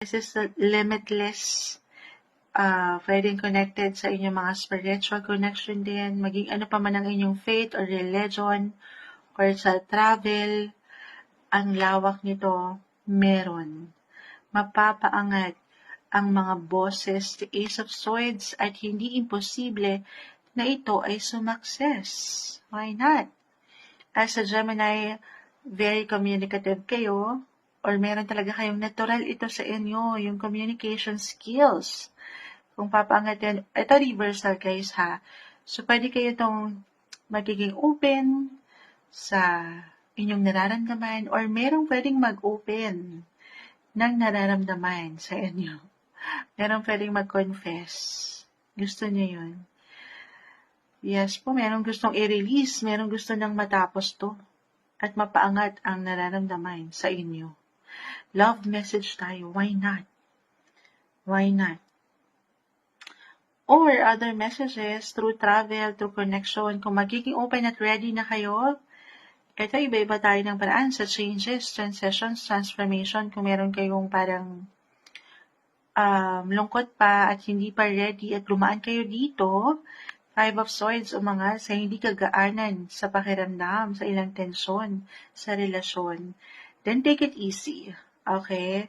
This is the limitless, pwedeng connected sa inyong mga spiritual connection din, maging ano pa man ang inyong faith or religion, or sa travel, ang lawak nito, meron. Mapapaangat ang mga boses, the Ace of Swords, at hindi imposible na ito ay sumakses. Why not? As a Gemini, very communicative kayo, or meron talaga kayong natural ito sa inyo, yung communication skills. Kung papaangat yan, ito reversal guys ha. So, pwede kayo itong magiging open sa inyong nararamdaman, or merong pwedeng mag-open ng nararamdaman sa inyo. Merong pwedeng mag-confess. Gusto niyo yun? Yes po, merong gustong i-release, merong gusto nang matapos to at mapaangat ang nararamdaman sa inyo. Love message tayo, why not? Why not? Or other messages through travel, through connection. Kung magiging open at ready na kayo, ito iba-iba tayo ng paraan sa changes, transitions, transformation. Kung meron kayong parang lungkot pa at hindi pa ready at lumaan kayo dito, Five of Swords umangal sa hindi kagaanan sa pakiramdam, sa ilang tensyon, sa relasyon. Then take it easy. Okay?